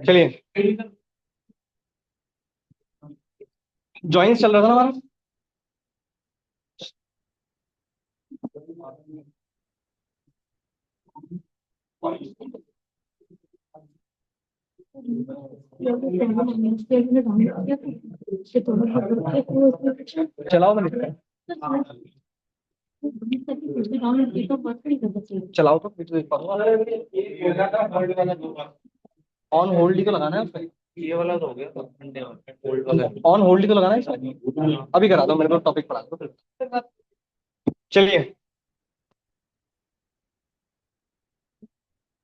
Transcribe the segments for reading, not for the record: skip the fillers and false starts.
चलिए, जॉइंस चल रहा था ना हमारा। चलाओ मैं लिखता हूँ। चलाओ तो फिर तो देख पाऊंगा। ऑन होल्ड ही तो लगाना है उसका। ये वाला तो हो गया ऑन होल्ड ही तो लगाना है इसका। अभी करा दो मेरे को टॉपिक पढ़ा दो। चलिए,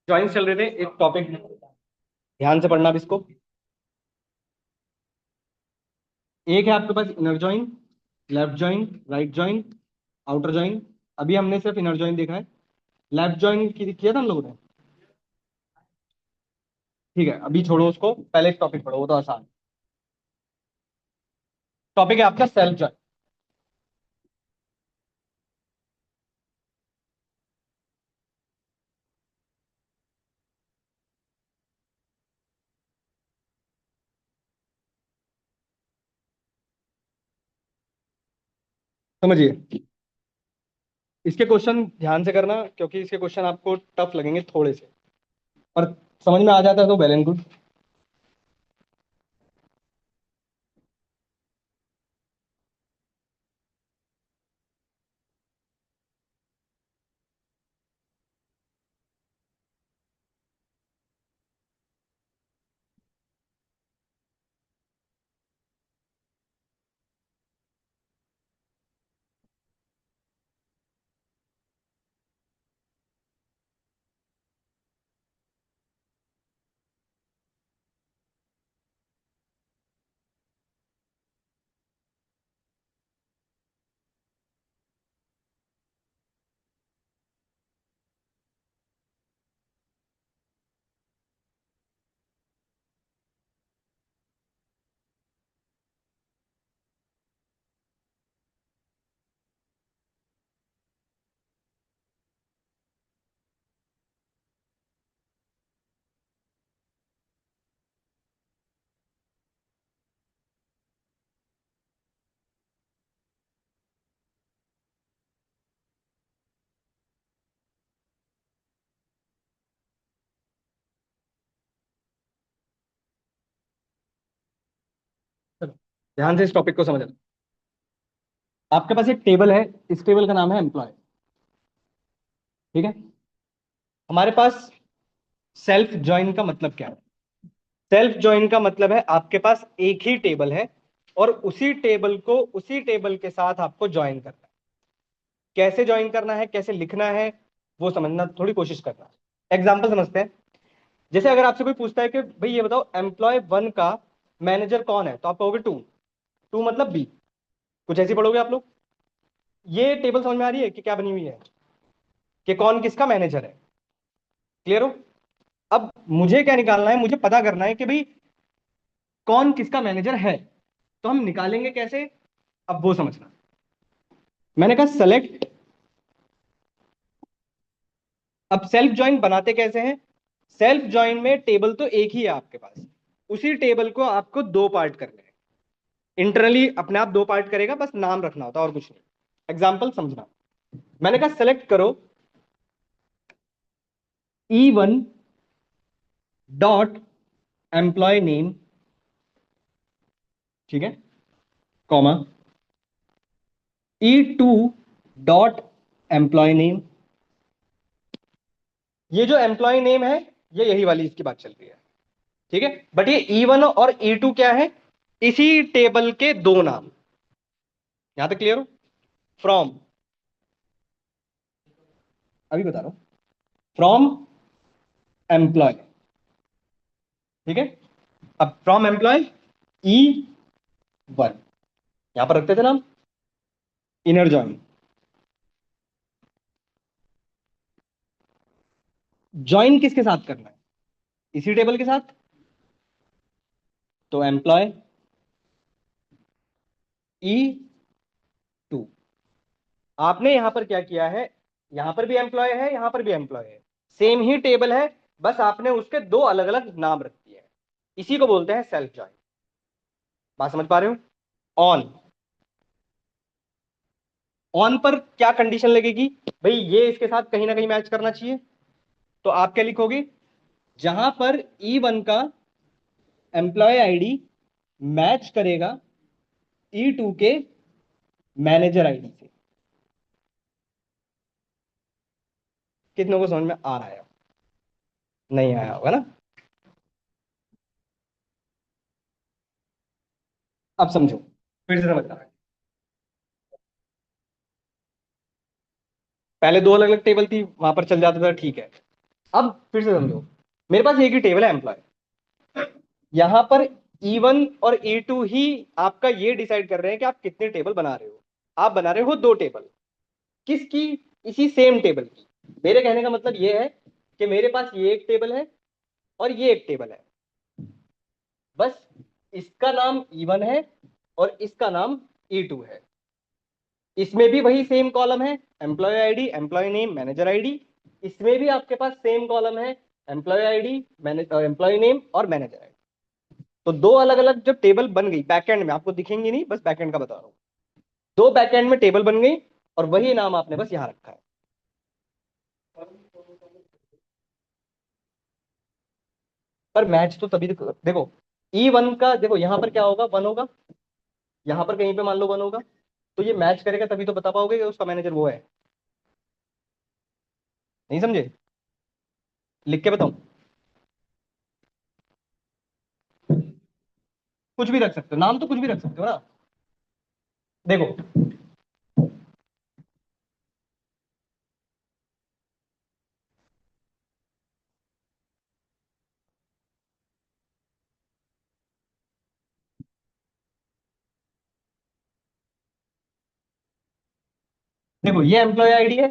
ज्वाइंस चल रहे थे, एक टॉपिक ध्यान से पढ़ना अब इसको। एक है आपके पास inner join, left join, right join, outer join. अभी हमने सिर्फ इनर जॉइन देखा है। लेफ्ट जॉइन किया था हम लोगों ने। ठीक है, अभी छोड़ो उसको, पहले एक टॉपिक पढ़ो, वो तो आसान। टॉपिक है आपका सेल्फ जॉइन। समझिए, इसके क्वेश्चन ध्यान से करना, क्योंकि इसके क्वेश्चन आपको टफ लगेंगे थोड़े से, पर समझ में आ जाता है तो वेल एंड गुड। ध्यान से इस टॉपिक को समझना। आपके पास एक टेबल है, इस टेबल का नाम है एम्प्लॉय। ठीक है, हमारे पास सेल्फ जॉइन का मतलब क्या है? सेल्फ जॉइन का मतलब है आपके पास एक ही टेबल है और उसी टेबल को उसी टेबल के साथ आपको ज्वाइन करना है। कैसे ज्वाइन करना है, कैसे लिखना है, वो समझना थोड़ी कोशिश करना। एग्जाम्पल समझते हैं। जैसे अगर आपसे कोई पूछता है कि भाई ये बताओ एम्प्लॉय 1 का मैनेजर कौन है, तो आप कहोगे 2। 2 मतलब बी, कुछ ऐसे पढ़ोगे आप लोग। ये टेबल समझ में आ रही है कि क्या बनी हुई है, कि कौन किसका मैनेजर है। क्लियर हो? अब मुझे क्या निकालना है, मुझे पता करना है कि भाई कौन किसका मैनेजर है। तो हम निकालेंगे कैसे, अब वो समझना। मैंने कहा सेलेक्ट। अब सेल्फ जॉइन बनाते कैसे हैं? सेल्फ जॉइन में टेबल तो एक ही है आपके पास, उसी टेबल को आपको दो पार्ट करने हैं। इंटरनली अपने आप दो पार्ट करेगा, बस नाम रखना होता है और कुछ नहीं। एग्जाम्पल समझना। मैंने कहा सेलेक्ट करो E1 डॉट एम्प्लॉय नेम, ठीक है, comma E2 dot employ name. ये जो एम्प्लॉय नेम है, ये यही वाली इसकी बात चल रही है। ठीक है, बट ये E1 और E2 क्या है, इसी टेबल के दो नाम। यहां तक क्लियर हो? फ्रॉम, अभी बता रहा हूं, फ्रॉम एम्प्लॉय। ठीक है, अब फ्रॉम एम्प्लॉय E1, यहां पर रखते थे नाम इनर जॉइन। ज्वाइन किसके साथ करना है, इसी टेबल के साथ। तो एम्प्लॉय E2। आपने यहां पर क्या किया है, यहां पर भी एम्प्लॉय है, यहां पर भी एम्प्लॉय है, सेम ही टेबल है, बस आपने उसके दो अलग अलग नाम रख दिए हैं। इसी को बोलते हैं सेल्फ ज्वाइन। बात समझ पा रहे हो? ऑन, ऑन पर क्या कंडीशन लगेगी, भाई ये इसके साथ कहीं ना कहीं मैच करना चाहिए। तो आप क्या लिखोगे, जहां पर E1 का एम्प्लॉय आईडी मैच करेगा E2 के मैनेजर आईडी से। कितनों को समझ में आ रहा है? नहीं आया होगा ना? अब समझो, फिर से समझना। पहले दो अलग अलग टेबल थी, वहां पर चल जाता था, ठीक है। अब फिर से समझो, मेरे पास एक ही टेबल है एम्प्लॉय, यहां पर E1 और E2 ही आपका ये डिसाइड कर रहे हैं कि आप कितने टेबल बना रहे हो। आप बना रहे हो दो टेबल, किसकी, इसी सेम टेबल की। मेरे कहने का मतलब ये है कि मेरे पास ये एक टेबल है और ये एक टेबल है, बस इसका नाम E1 है और इसका नाम E2 है। इसमें भी वही सेम कॉलम है, employee ID, employee name, manager ID. इसमें भी आपके पास सेम कॉलम है, एम्प्लॉय आईडी, एम्प्लॉय नेम और मैनेजर आईडी। तो दो अलग अलग जो टेबल बन गई बैकएंड में, आपको दिखेंगी नहीं, बस बैकएंड का बता रहा हूँ। दो बैकएंड में टेबल बन गई और वही नाम आपने बस यहां रखा है। पर मैच तो तभी देखो, E1 का देखो यहां पर क्या होगा, वन होगा, यहां पर कहीं पे मान लो वन होगा, तो ये मैच करेगा तभी तो बता पाओगे कि उसका मैनेजर वो है। नहीं समझे? लिख के बताऊं? कुछ भी रख सकते हो, नाम तो कुछ भी रख सकते हो ना। देखो, देखो ये एम्प्लॉय आईडी है,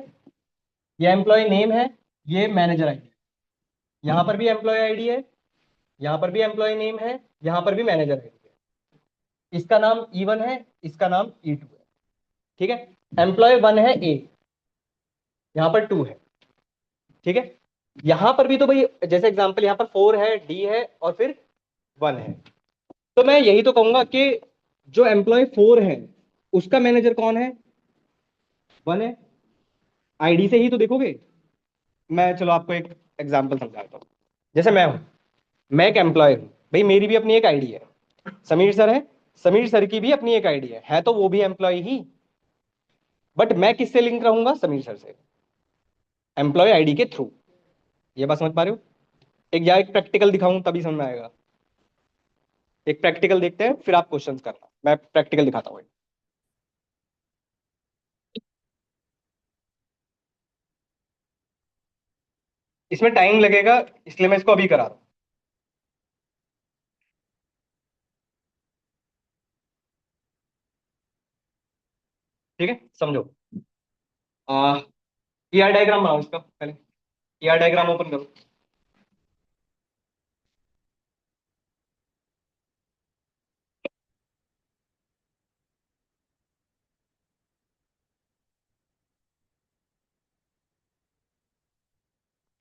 ये एम्प्लॉय नेम है, ये मैनेजर आईडी। यहां पर भी एम्प्लॉय आईडी है, यहां पर भी एम्प्लॉय नेम है, यहां पर भी मैनेजर आईडी है। इसका नाम E1 है, इसका नाम E2 है। ठीक है, एम्प्लॉय वन है ए, यहां पर टू है। ठीक है, यहां पर भी तो भाई जैसे एग्जांपल यहां पर फोर है, डी है और फिर वन है। तो मैं यही तो कहूंगा कि जो एम्प्लॉय फोर है उसका मैनेजर कौन है, वन है। आईडी से ही तो देखोगे। मैं चलो आपको एक एग्जांपल समझाता हूँ। जैसे मैं हूं, मैं एक एम्प्लॉय हूं, भाई मेरी भी अपनी एक आईडी है। समीर सर है, समीर सर की भी अपनी एक आईडी है तो वो भी एम्प्लॉय ही। बट मैं किससे लिंक रहूंगा, समीर सर से, एम्प्लॉय आईडी के थ्रू। ये बात समझ पा रहे हो? एक प्रैक्टिकल दिखाऊं तभी समझ में आएगा। एक प्रैक्टिकल देखते हैं, फिर आप क्वेश्चंस करना, मैं प्रैक्टिकल दिखाता हूँ। इसमें टाइम लगेगा, इसलिए मैं इसको अभी करा रहा हूँ। ठीक है, समझो। आ, ईआर डायग्राम बनाओ इसका पहले। ईआर डायग्राम ओपन करो।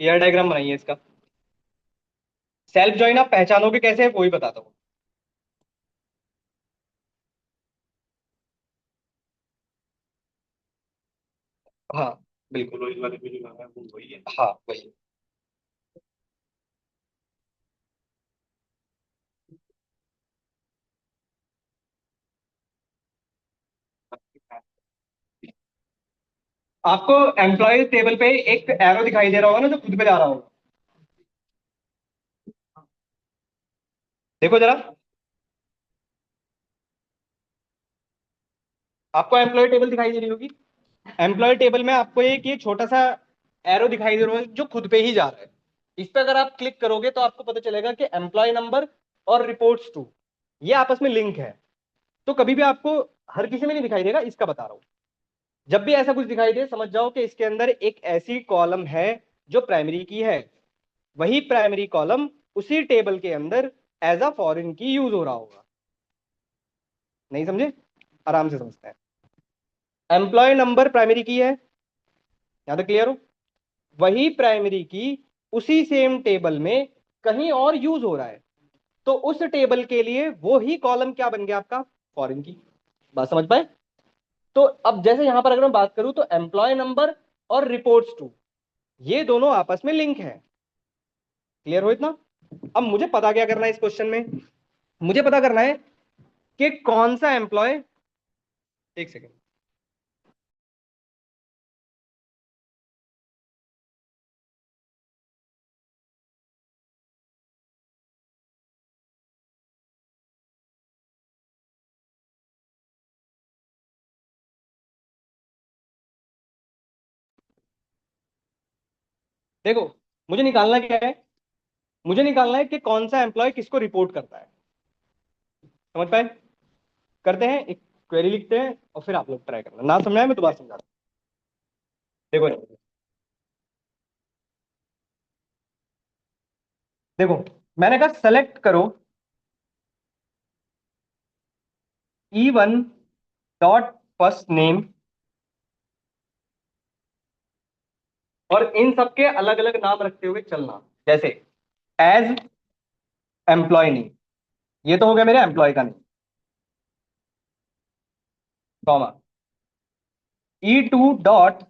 ईआर डायग्राम बनाइए इसका। सेल्फ ज्वाइन आप पहचानोगे कैसे, वो ही बताता हूँ। हाँ बिल्कुल, वही वाले पे जो लगा है वो वही है, हाँ वही। आपको एम्प्लॉय टेबल पे एक एरो दिखाई दे रहा होगा ना, जो खुद पे जा रहा होगा। देखो जरा, आपको एम्प्लॉय टेबल दिखाई दे रही होगी। एम्प्लॉय टेबल में आपको एक ये छोटा सा एरो दिखाई दे रहा है जो खुद पे ही जा रहा है। इस पे अगर आप क्लिक करोगे तो आपको पता चलेगा कि एम्प्लॉय नंबर और रिपोर्ट्स टू ये आपस में लिंक है। तो कभी भी आपको हर किसी में नहीं दिखाई देगा, इसका बता रहा हूं। जब भी ऐसा कुछ दिखाई दे समझ जाओ कि इसके अंदर एक ऐसी कॉलम है जो प्राइमरी की है। वही प्राइमरी कॉलम उसी टेबल के अंदर एज अ फॉरेन की यूज हो रहा होगा। नहीं समझे? आराम से समझते हैं। एम्प्लॉय नंबर प्राइमरी की है, यहां तक क्लियर हो? वही प्राइमरी की उसी सेम टेबल में कहीं और यूज हो रहा है, तो उस टेबल के लिए वो ही कॉलम क्या बन गया आपका? फॉरेन की। बात समझ पाए? तो अब जैसे यहां पर अगर मैं बात करूं तो एम्प्लॉय नंबर और रिपोर्ट्स टू ये दोनों आपस में लिंक है। क्लियर हो इतना? अब मुझे पता क्या करना है इस क्वेश्चन में? मुझे पता करना है कि कौन सा एम्प्लॉय, एक सेकेंड, देखो मुझे निकालना क्या है? मुझे निकालना है कि कौन सा एम्प्लॉय किसको रिपोर्ट करता है। समझ पाए? करते हैं, एक क्वेरी लिखते हैं और फिर आप लोग ट्राई करना। ना समझाए मैं दोबारा समझाता हूं। देखो, देखो मैंने कहा सेलेक्ट करो E1 डॉट फर्स्ट नेम और इन सबके अलग अलग नाम रखते हुए चलना। जैसे एज एम्प्लॉय नेम, ये तो हो गया मेरे एम्प्लॉय का name, comma E2 dot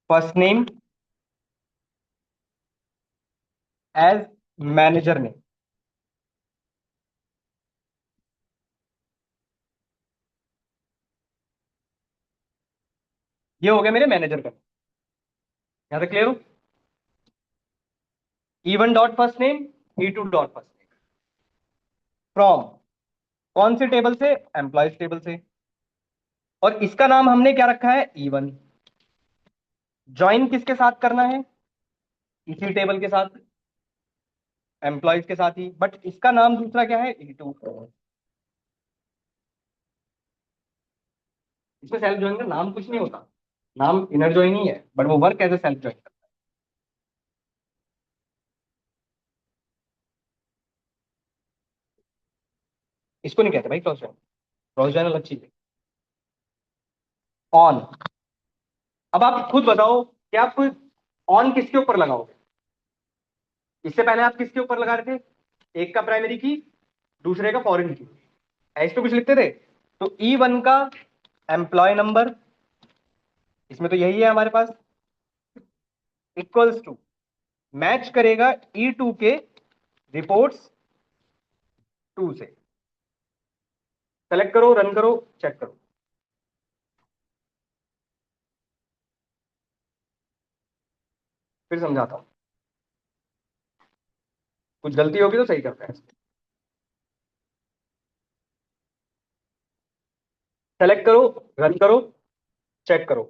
first name as manager name. ये हो गया मेरे मैनेजर का। यहां तक क्लियर हो? E1 dot first name, E2 dot first name, from कौन से टेबल से? एम्प्लॉयज टेबल से। और इसका नाम हमने क्या रखा है? E1। ज्वाइन किसके साथ करना है? इसी टेबल के साथ, एम्प्लॉयज के साथ ही, बट इसका नाम दूसरा क्या है? E2। इसमें सेल्फ ज्वाइन का नाम कुछ नहीं होता, नाम इनर ज्वाइन ही है, बट वो work as a self join करता है। इसको नहीं कहते भाई क्रॉस ज्वाइन। क्रॉस ज्वाइन अलग चीज है। ऑन, अब आप खुद बताओ कि आप ऑन किसके ऊपर लगाओगे? इससे पहले आप किसके ऊपर लगा रहे थे? एक का प्राइमरी की, दूसरे का फॉरेन की, ऐसे तो कुछ लिखते थे। तो E1 का एम्प्लॉय नंबर, इसमें तो यही है हमारे पास, इक्वल्स टू मैच करेगा E2 के रिपोर्ट्स टू से। सेलेक्ट करो, रन करो, चेक करो। फिर समझाता हूं, कुछ गलती होगी तो सही करते हैं। सेलेक्ट करो, रन करो, चेक करो।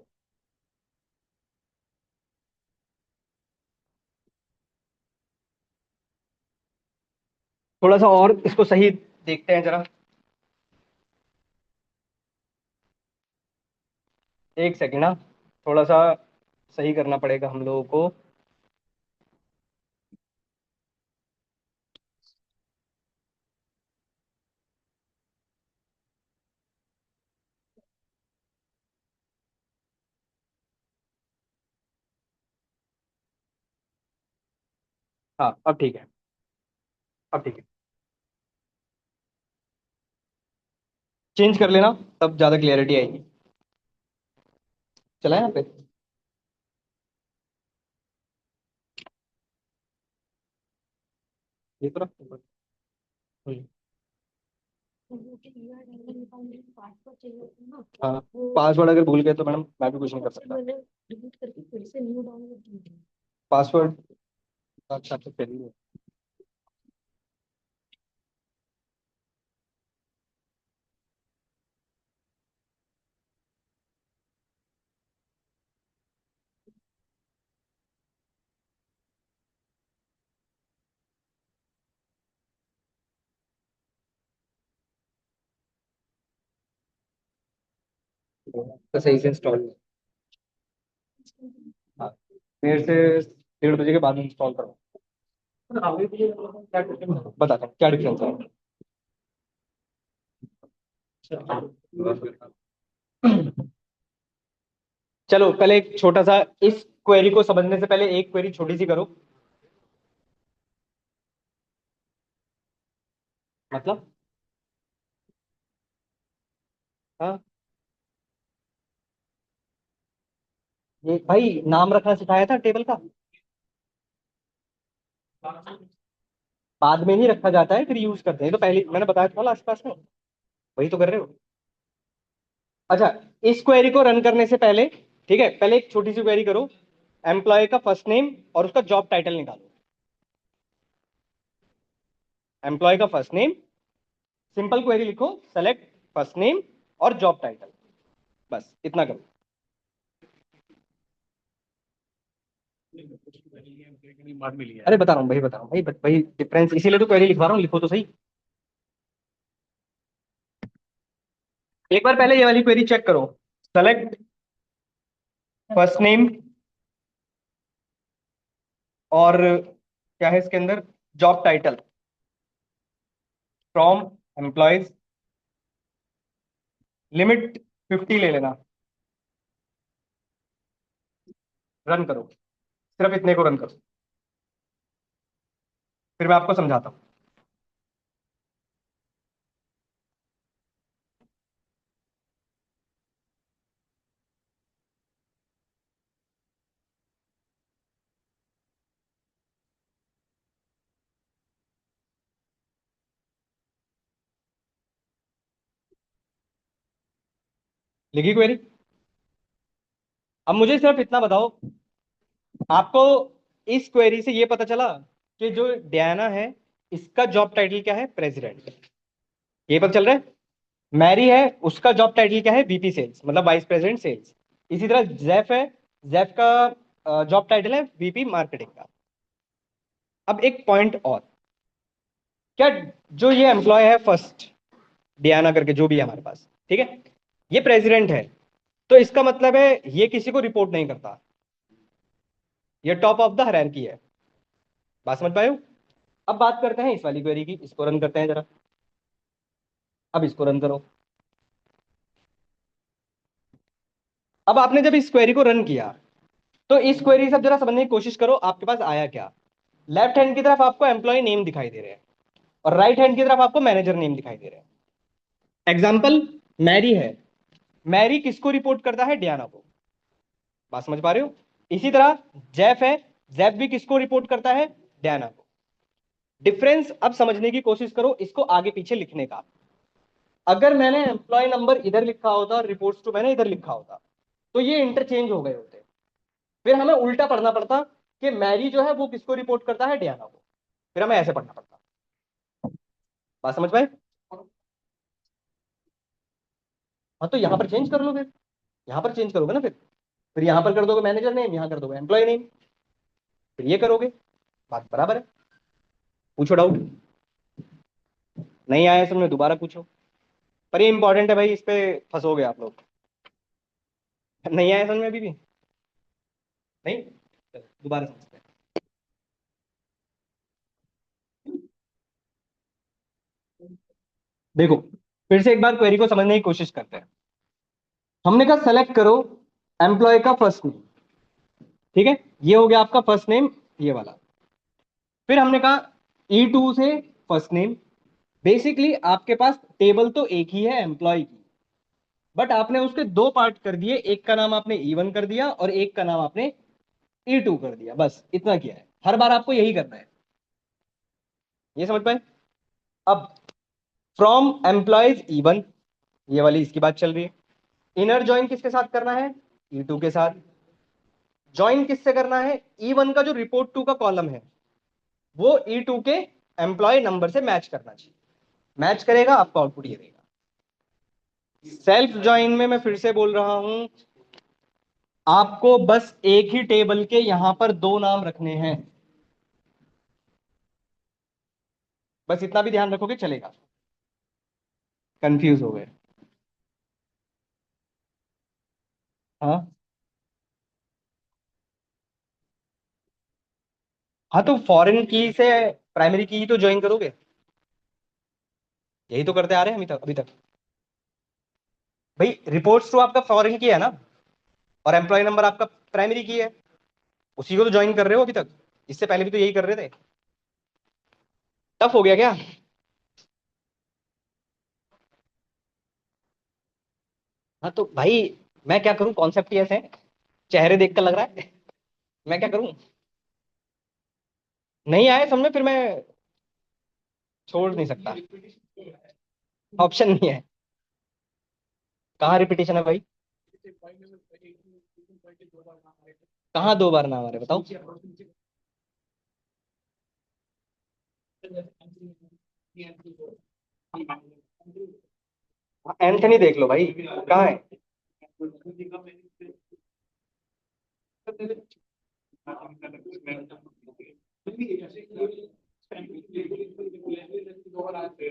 थोड़ा सा और इसको सही देखते हैं जरा। एक सेकेंड ना, थोड़ा सा सही करना पड़ेगा हम लोगों को। हाँ अब ठीक है, अब ठीक है। चेंज कर लेना, तब ज्यादा क्लियरिटी आएगी। चला यहाँ पे। ये तो रख। हाँ, पासवर्ड अगर भूल गए तो मैडम मैं भी कुछ नहीं कर सकता। पासवर्ड अच्छा तो फिर तो सही से इंस्टॉल। हाँ, देर से 1:30 बजे के बाद इंस्टॉल करो। बताता हूँ क्या डिफरेंस है। चलो पहले एक छोटा सा, इस क्वेरी को समझने से पहले एक क्वेरी छोटी सी करो। मतलब, हाँ, ये भाई नाम रखना सिखाया था टेबल का। बाद में नहीं रखा जाता है, फिर यूज करते हैं। तो पहले मैंने बताया था लास्ट क्लास में, वही तो कर रहे हो। अच्छा, इस क्वेरी को रन करने से पहले, ठीक है, पहले एक छोटी सी क्वेरी करो। एम्प्लॉय का फर्स्ट नेम और उसका जॉब टाइटल निकालो। एम्प्लॉय का फर्स्ट नेम, सिंपल क्वेरी लिखो, सेलेक्ट फर्स्ट नेम और जॉब टाइटल, बस इतना करो। अरे बता रहा हूँ भाई, बता रहा हूँ भाई, भाई डिफरेंस इसीलिए तो क्वेरी लिखवा रहा हूँ, लिखो तो सही। एक बार पहले ये वाली क्वेरी चेक करो। सेलेक्ट फर्स्ट नेम और क्या है इसके अंदर, job title from employees, limit 50 ले लेना। रन करो, सिर्फ इतने को रन करो, फिर मैं आपको समझाता हूँ। लिखी क्वेरी। अब मुझे सिर्फ इतना बताओ, आपको इस क्वेरी से ये पता चला कि जो डियाना है, इसका जॉब टाइटल क्या है, प्रेसिडेंट। ये पता चल रहा है। मैरी है, उसका जॉब टाइटल क्या है, वीपी सेल्स, मतलब वाइस प्रेसिडेंट सेल्स। इसी तरह जेफ है, जेफ का जॉब टाइटल है वीपी मार्केटिंग का। अब एक पॉइंट और, क्या जो ये एम्प्लॉय है फर्स्ट, डियाना करके जो भी है हमारे पास, ठीक है, ये प्रेसिडेंट है, तो इसका मतलब है ये किसी को रिपोर्ट नहीं करता, ये टॉप ऑफ द हायरार्की है। बात समझ पाए हो। अब बात करते हैं इस वाली क्वेरी की, इसको रन करते हैं जरा। अब इसको रन करो। अब आपने जब इस क्वेरी को रन किया, तो इस क्वेरी से अब जरा समझने की कोशिश करो आपके पास आया क्या। लेफ्ट हैंड की तरफ आपको एम्प्लॉय नेम दिखाई दे रहे हैं, और राइट हैंड की तरफ आपको मैनेजर नेम दिखाई दे रहे हैं। एग्जाम्पल, मैरी है, मैरी किसको रिपोर्ट करता है, डियाना को। बात समझ पा रहे हो। इसी तरह जेफ है, जेफ भी किसको रिपोर्ट करता है, डियाना को। डिफरेंस अब समझने की कोशिश करो इसको आगे पीछे लिखने का। अगर मैंने एम्प्लॉय नंबर इधर लिखा होता और रिपोर्ट्स टू मैंने इधर लिखा होता, तो ये इंटरचेंज हो गए होते। फिर हमें उल्टा पढ़ना पड़ता कि मैरी जो है वो किसको रिपोर्ट करता है, डियाना को। फिर हमें ऐसे पढ़ना पड़ता। बात समझ पाए। हाँ, तो यहां पर चेंज कर लो फिर। यहां पर चेंज करोगे ना, फिर यहां पर कर दोगे मैनेजर नेम, यहां कर दोगे एम्प्लॉय नेम, फिर ये करोगे। बात बराबर है। पूछो डाउट। नहीं आया समझ में, दोबारा पूछो। पर ये इंपॉर्टेंट है भाई, इस पे फंसोगे आप लोग। नहीं आया समझ में अभी भी। नहीं, चलो, दोबारा समझते हैं। देखो, फिर से एक बार क्वेरी को समझने की कोशिश करते हैं। हमने कहा सेलेक्ट करो एम्प्लॉय का फर्स्ट नेम, ठीक है, ये हो गया आपका फर्स्ट नेम, ये वाला। फिर हमने कहा E2 से फर्स्ट नेम। बेसिकली आपके पास टेबल तो एक ही है एम्प्लॉय की, बट आपने उसके दो पार्ट कर दिए, एक का नाम आपने E1 कर दिया और एक का नाम आपने E2 कर दिया, बस इतना किया है। हर बार आपको यही करना है। ये समझ पाए। अब फ्रॉम एम्प्लॉयज E1, ये वाली इसकी बात चल रही है। इनर ज्वाइन किसके साथ करना है, E2 के साथ। ज्वाइन किससे करना है, E1 का जो रिपोर्ट टू का कॉलम है, वो E2 के एम्प्लॉय नंबर से मैच करना चाहिए। मैच करेगा, आपका आउटपुट ये देगा। सेल्फ ज्वाइन में मैं फिर से बोल रहा हूं, आपको बस एक ही टेबल के यहां पर दो नाम रखने हैं, बस इतना भी ध्यान रखोगे चलेगा। कंफ्यूज हो गए। हाँ हाँ, तो फॉरेन की से प्राइमरी की ही तो ज्वाइन करोगे। यही तो करते आ रहे हैं अभी तक। भाई रिपोर्ट्स तो आपका फॉरेन की है ना, और एम्प्लॉय नंबर आपका प्राइमरी की है, उसी को तो ज्वाइन कर रहे हो अभी तक। इससे पहले भी तो यही कर रहे थे। टफ हो गया क्या? हाँ तो भाई मैं क्या करूं, कॉन्सेप्ट ही ऐसे है, चेहरे देख कर लग रहा है। मैं क्या करूं? नहीं आए समझ में, फिर मैं छोड़ नहीं सकता, ऑप्शन नहीं है। कहाँ रिपीटेशन है भाई? कहाँ दो बार नाम आ रहे बताओ। एंथनी देख लो भाई, कहाँ है?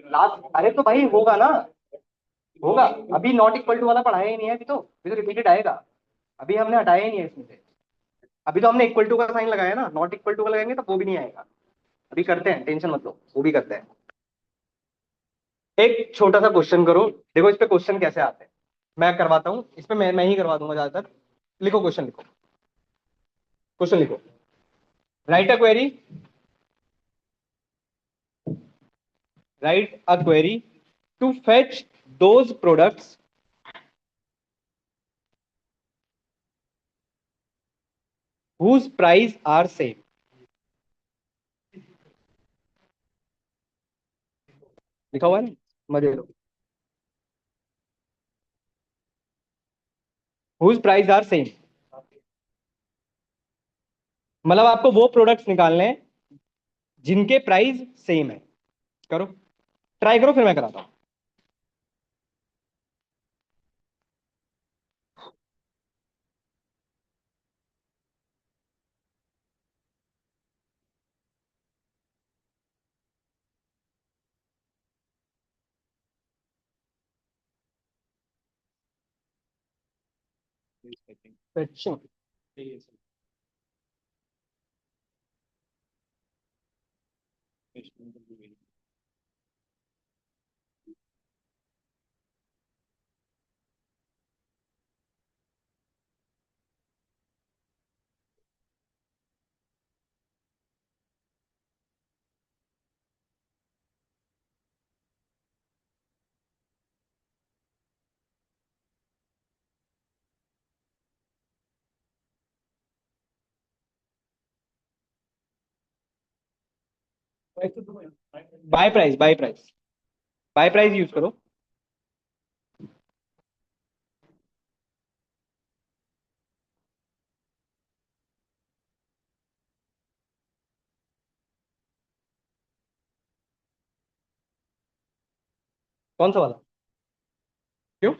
लास्ट, अरे तो भाई होगा ना, होगा। अभी नॉट इक्वल टू वाला पढ़ाया ही नहीं है, अभी तो रिपीटेड आएगा। अभी हमने हटाया ही नहीं है इसमें से। अभी तो हमने इक्वल टू का साइन लगाया ना, नॉट इक्वल टू का लगाएंगे तो वो भी नहीं आएगा। अभी करते हैं, टेंशन मत लो, वो भी करते हैं। एक छोटा सा क्वेश्चन करो, देखो इस पे क्वेश्चन कैसे आते हैं। मैं करवाता हूँ इस पे, मैं ही करवा दूंगा ज्यादातर। लिखो क्वेश्चन, लिखो क्वेश्चन लिखो। Write a query, write a query to fetch those products whose price are same। लिखा हुआ है ना, मजे लो। whose price are same, मतलब आपको वो प्रोडक्ट्स निकालने हैं जिनके प्राइस सेम है। करो, ट्राई करो, फिर मैं कराता हूँ। अच्छा, by price, by price, by price use करो। कौन सा वाला? क्यों?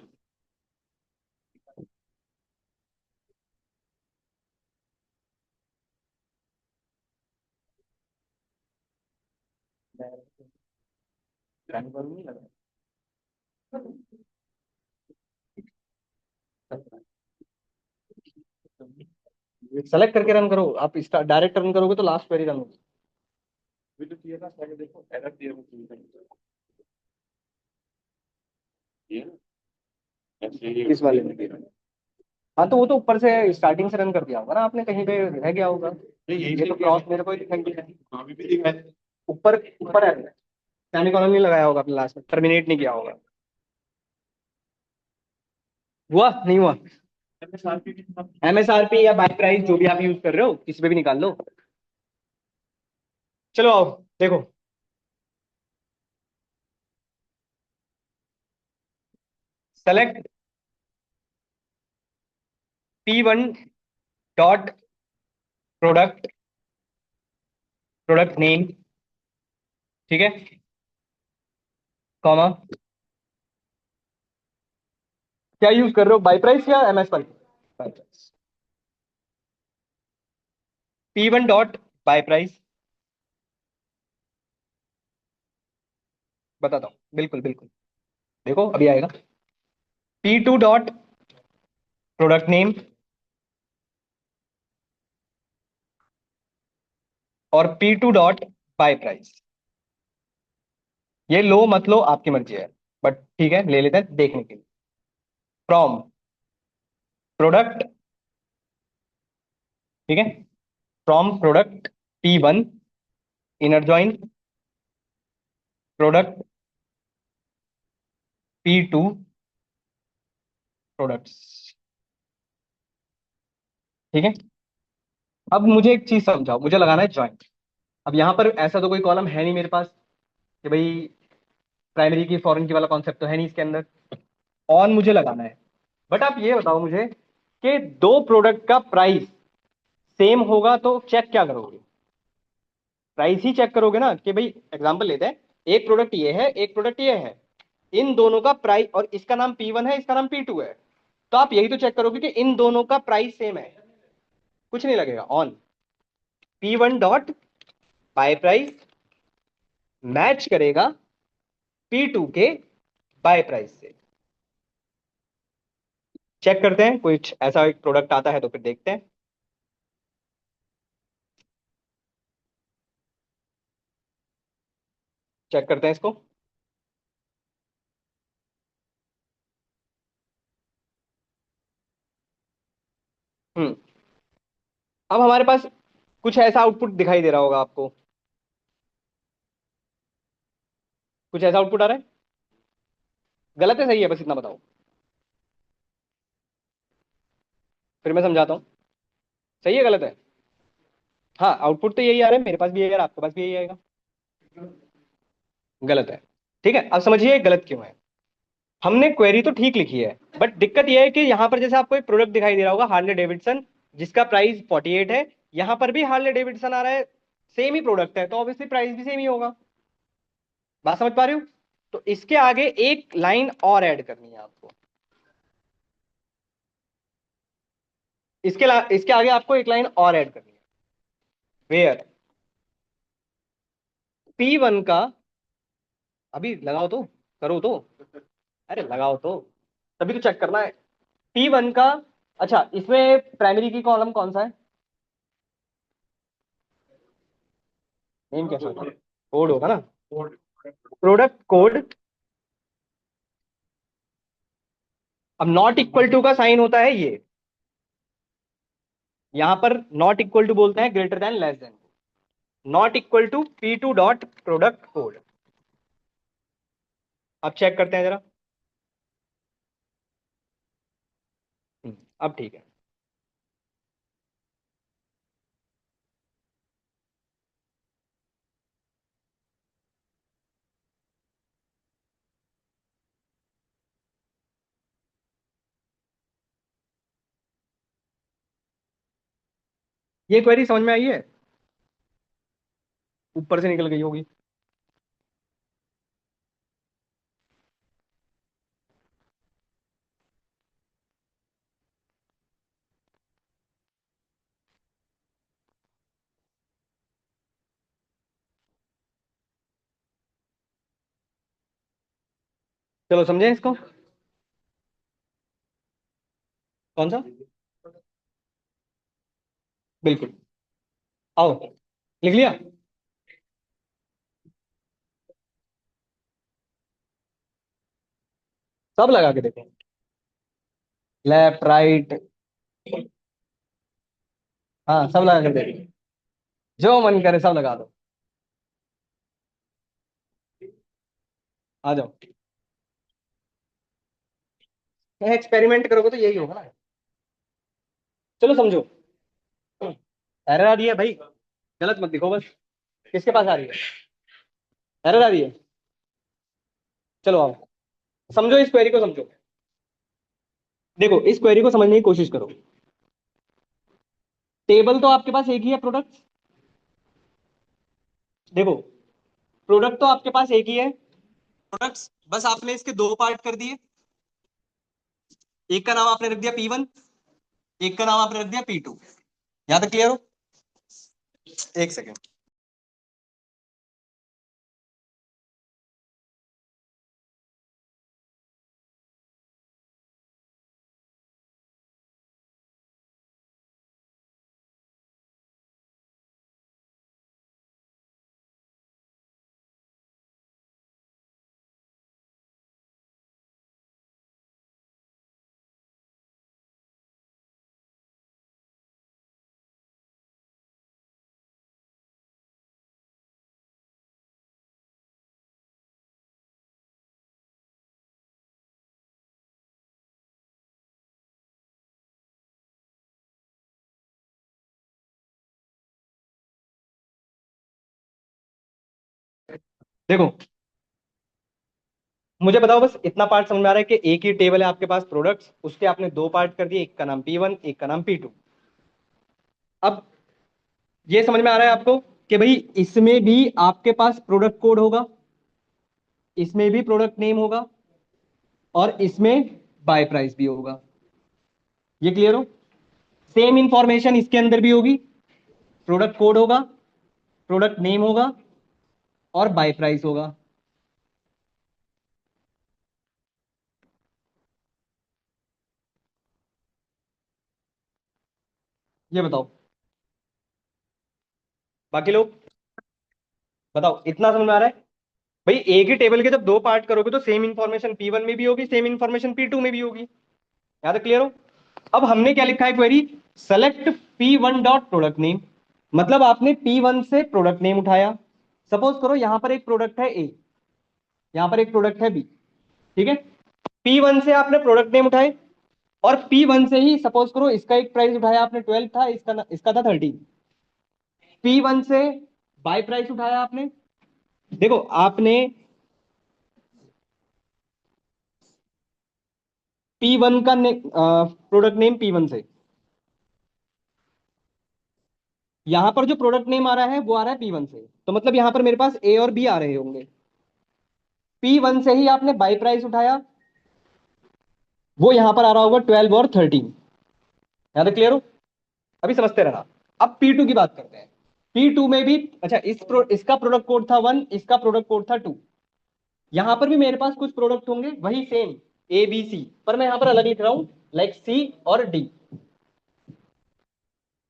सेलेक्ट करके रन करो, आप डायरेक्ट रन करोगे तो लास्ट क्वेरी रन होगी। इस वाले में भी। हाँ तो वो तो ऊपर से स्टार्टिंग से रन कर दिया होगा ना आपने, कहीं पे रह गया होगा। ये तो क्रॉस मेरे को ही दिखाई दिया है। ऊपर, ऊपर है, सेमीकोलन नहीं लगाया होगा आपने, लास्ट में टर्मिनेट नहीं किया होगा। हुआ नहीं हुआ? एमएसआरपी या बाय प्राइस जो भी आप यूज कर रहे हो, किसी पे भी निकाल लो। चलो आओ, देखो। Select P1 dot product, product name, ठीक है, कॉमा। क्या यूज कर रहे हो, बाय प्राइस या MSRP? Buy price. P1 dot buy price, बताता हूँ, बिल्कुल बिल्कुल। देखो अभी आएगा। P2 डॉट प्रोडक्ट नेम और P2 डॉट बाय प्राइस। ये लो मत लो, आपकी मर्जी है, बट ठीक है, ले लेते हैं देखने के लिए। फ्रॉम प्रोडक्ट, ठीक है, from product P1 inner join product P2 products. ठीक है, अब मुझे एक चीज समझाओ, मुझे लगाना है ज्वाइन। अब यहां पर ऐसा तो कोई कॉलम है नहीं मेरे पास कि भाई प्राइमरी की फॉरेन की वाला कॉन्सेप्ट तो है नहीं इसके अंदर। ऑन मुझे लगाना है, बट आप ये बताओ मुझे कि दो प्रोडक्ट का प्राइस सेम होगा तो चेक क्या करोगे? प्राइस ही चेक करोगे ना, कि भाई एग्जांपल लेते हैं, एक प्रोडक्ट ये है, एक प्रोडक्ट ये है, इन दोनों का प्राइस, और इसका नाम P1 है, इसका नाम P2 है, तो आप यही तो चेक करोगे कि इन दोनों का प्राइस सेम है। कुछ नहीं लगेगा, on P1 dot buy price match करेगा P2 के बाय प्राइस से। चेक करते हैं, कुछ ऐसा एक प्रोडक्ट आता है तो फिर देखते हैं। चेक करते हैं इसको। हम्म। अब हमारे पास कुछ ऐसा आउटपुट दिखाई दे रहा होगा आपको, कुछ ऐसा आउटपुट आ रहा है। गलत है सही है, बस इतना बताओ, फिर मैं समझाता हूँ। सही है गलत है? हाँ, आउटपुट तो यही आ रहा है, मेरे पास भी यही आ रहा है, आपके पास भी यही आएगा। गलत है। ठीक है, अब समझिए गलत क्यों है। हमने क्वेरी तो ठीक लिखी है, बट दिक्कत यह है कि यहां पर जैसे आपको एक प्रोडक्ट दिखाई दे रहा होगा हार्ले डेविडसन, जिसका प्राइस 48 है, यहां पर भी हार्ले डेविडसन आ रहा है, सेम ही प्रोडक्ट है, तो ऑब्वियसली प्राइस भी सेम ही होगा। बात समझ पा रहे हो? तो इसके आगे एक लाइन और ऐड करनी है आपको। इसके आगे आपको एक लाइन और ऐड करनी है, वेयर P1 का, अभी लगाओ तो, करो तो, अरे लगाओ तो, तभी तो चेक करना है। P1 का, अच्छा इसमें प्राइमरी की कॉलम कौन सा है? नेम कैसे होता है? कोड होगा ना, प्रोडक्ट कोड। अब नॉट इक्वल टू का साइन होता है ये, यहां पर नॉट इक्वल टू बोलते हैं greater than less than. Not equal to P2 dot product code. अब चेक करते हैं जरा। अब ठीक है। ये क्वेरी समझ में आई है? ऊपर से निकल गई होगी। चलो समझे इसको। कौन सा? बिल्कुल। आओ, लिख लिया। सब लगा के देखो, लेफ्ट राइट, हाँ सब लगा के देखो, जो मन करे सब लगा दो। आ जाओ, एक्सपेरिमेंट करोगे तो यही होगा ना। चलो समझो। एरर आ रही है भाई, गलत मत दिखो बस। किसके पास आ रही है? एरर आ रही है। चलो आओ, समझो इस क्वेरी को, समझो। देखो इस क्वेरी को समझने की कोशिश करो। टेबल तो आपके पास एक ही है, प्रोडक्ट। देखो, प्रोडक्ट तो आपके पास एक ही है, प्रोडक्ट्स, बस आपने इसके दो पार्ट कर दिए। एक का नाम आपने रख दिया P1, एक का नाम आपने रख दिया P2। यहां तक क्लियर हो? एक सेकेंड। देखो, मुझे बताओ बस इतना पार्ट समझ में आ रहा है कि एक ही टेबल है आपके पास प्रोडक्ट्स, उसके आपने दो पार्ट कर दिए, एक का नाम P1 एक का नाम P2। अब ये समझ में आ रहा है आपको कि भाई इसमें भी आपके पास प्रोडक्ट कोड होगा, इसमें भी प्रोडक्ट नेम होगा, और इसमें बाय प्राइस भी होगा। ये क्लियर हो? सेम इंफॉर्मेशन इसके अंदर भी होगी, प्रोडक्ट कोड होगा, प्रोडक्ट नेम होगा, और बाय प्राइस होगा। ये बताओ बाकी लोग, बताओ इतना समझ में आ रहा है? भाई एक ही टेबल के जब दो पार्ट करोगे तो सेम इंफॉर्मेशन P1 में भी होगी, सेम इंफॉर्मेशन P2 में भी होगी। यहां तक क्लियर हो? अब हमने क्या लिखा है query, select P1 dot product name. मतलब आपने P1 से प्रोडक्ट नेम उठाया। सपोज करो यहां पर एक प्रोडक्ट है ए, यहां पर एक प्रोडक्ट है बी, ठीक है। P1 से आपने प्रोडक्ट नेम उठाए, और P1 से ही सपोज करो इसका एक प्राइस उठाया आपने 12 था, इसका था 13। P1 से बाय प्राइस उठाया आपने। देखो आपने P1 का प्रोडक्ट नेम P1 से, यहां पर जो प्रोडक्ट नेम आ रहा है वो आ रहा है P1 से, तो मतलब यहां पर मेरे पास ए और बी आ रहे होंगे। P1 से ही आपने बाय प्राइस उठाया, वो यहां पर आ रहा होगा 12 और 13। यहां तक क्लियर हो? अभी समझते रहना। अब P2 की बात करते हैं। P2 में भी, अच्छा इसका प्रोडक्ट कोड था 1, इसका प्रोडक्ट कोड था 2। यहां पर भी मेरे पास कुछ प्रोडक्ट होंगे वही सेम, ए बी सी, पर मैं यहां पर अलग लिख रहा हूं, लाइक सी और डी।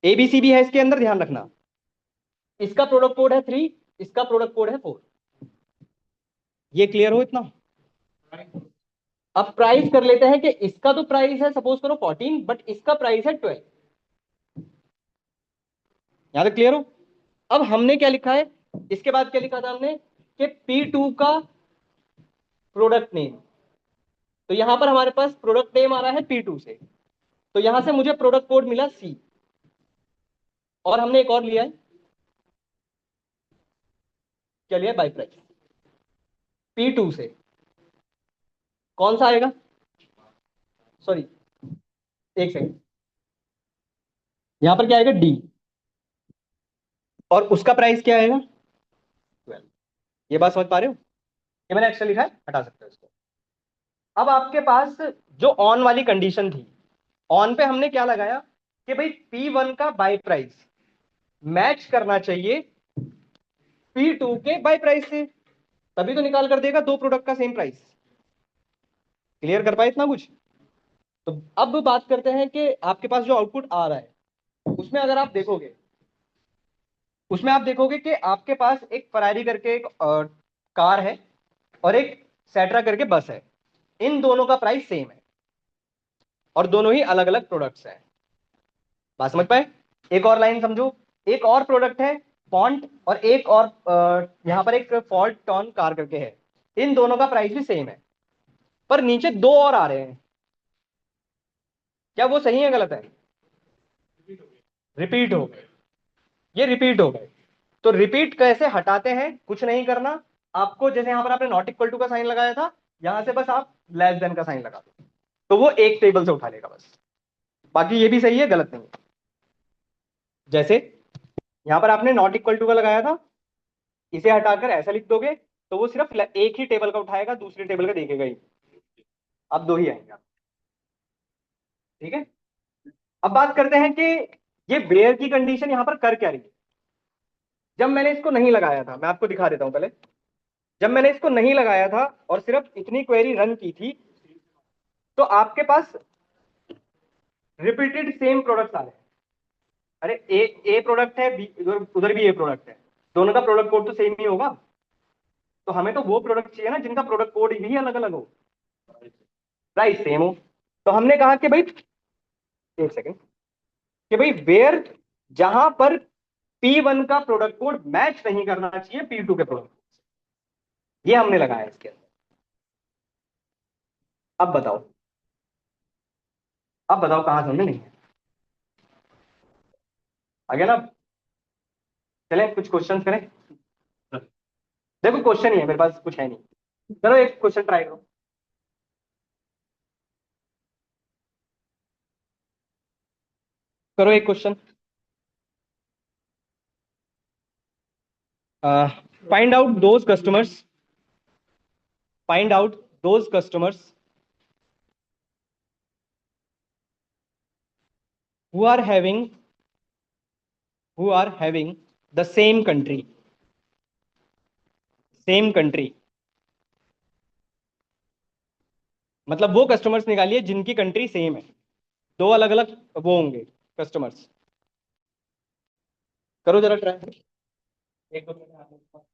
ए बी सी भी है इसके अंदर, ध्यान रखना। इसका प्रोडक्ट कोड है 3, इसका प्रोडक्ट कोड है 4। ये क्लियर हो इतना? अब प्राइस कर लेते हैं कि इसका तो प्राइस है सपोज करो 14, बट इसका प्राइस है 12। यहां तक क्लियर हो? अब हमने क्या लिखा है, इसके बाद क्या लिखा था हमने, कि P2 का प्रोडक्ट नेम। तो यहां पर हमारे पास प्रोडक्ट नेम आ रहा है P2 से, तो यहां से मुझे प्रोडक्ट कोड मिला C। और हमने एक और लिया है, क्या लिया, बाय प्राइस। P2 से कौन सा आएगा, सॉरी एक सेकंड, यहां पर क्या आएगा, D। और उसका प्राइस क्या आएगा, 12। ये बात समझ पा रहे हो? ये मैंने एक्स्ट्रा लिखा है, हटा सकते हो इसको। अब आपके पास जो ऑन वाली कंडीशन थी, ऑन पे हमने क्या लगाया कि भाई P1 का बाय प्राइस मैच करना चाहिए P2 के बाय प्राइस से, तभी तो निकाल कर देगा दो प्रोडक्ट का सेम प्राइस। क्लियर कर पाए इतना कुछ? तो अब बात करते हैं कि आपके पास जो आउटपुट आ रहा है, उसमें अगर आप देखोगे, उसमें आप देखोगे कि आपके पास एक फरारी करके एक कार है, और एक सेट्रा करके बस है। इन दोनों का प्राइस सेम है, और दोनों ही अलग अलग प्रोडक्ट्स हैं। बात समझ पाए? एक और लाइन समझो, एक और प्रोडक्ट है फॉन्ट, और एक और यहां पर एक फॉल्ट टॉन कार करके है। इन दोनों का प्राइस भी सेम है, पर नीचे दो और आ रहे हैं। क्या वो सही है गलत है? रिपीट हो गए, ये रिपीट हो गए। तो रिपीट कैसे हटाते हैं, कुछ नहीं करना आपको, जैसे यहां पर आपने नॉट इक्वल टू का साइन लगाया था, यहां से बस आप लेस देन का साइन लगा दो, तो वो एक टेबल से उठा लेगा बस। बाकी ये भी सही है, गलत नहीं है। जैसे यहां पर आपने नॉट इक्वल टू का लगाया था, इसे हटाकर ऐसा लिख दोगे, तो वो सिर्फ एक ही टेबल का उठाएगा, दूसरे टेबल का देखेगा ही। अब दो ही आएंगे, ठीक है। अब बात करते हैं कि ये वेयर की कंडीशन यहां पर कर क्या रही है। जब मैंने इसको नहीं लगाया था, मैं आपको दिखा देता हूं पहले। जब मैंने इसको नहीं लगाया था और सिर्फ इतनी क्वेरी रन की थी, तो आपके पास रिपीटेड सेम प्रोडक्ट्स आ रहे हैं। अरे ए प्रोडक्ट है, बी उधर उधर भी ए प्रोडक्ट है, दोनों का प्रोडक्ट कोड तो सेम ही होगा। तो हमें तो वो प्रोडक्ट चाहिए ना जिनका प्रोडक्ट कोड भी अलग अलग हो, प्राइस सेम हो। तो हमने कहा कि भाई, एक सेकेंड, कि भाई वेयर, जहां पर P1 का प्रोडक्ट कोड मैच नहीं करना चाहिए P2 के प्रोडक्ट, ये हमने लगाया इसके अंदर। अब बताओ, अब बताओ कहां समझ में नहीं है? आ गया ना? चलें कुछ क्वेश्चंस करें। देखो क्वेश्चन ही है, मेरे पास कुछ है नहीं। चलो एक क्वेश्चन ट्राई करो। करो एक question. Find out those customers, find out those customers who are having, who are having the same country, same country. मतलब वो कस्टमर्स निकालिए जिनकी कंट्री सेम है, दो अलग अलग वो होंगे कस्टमर्स। करो जरा ट्राई। एक दो मिनट।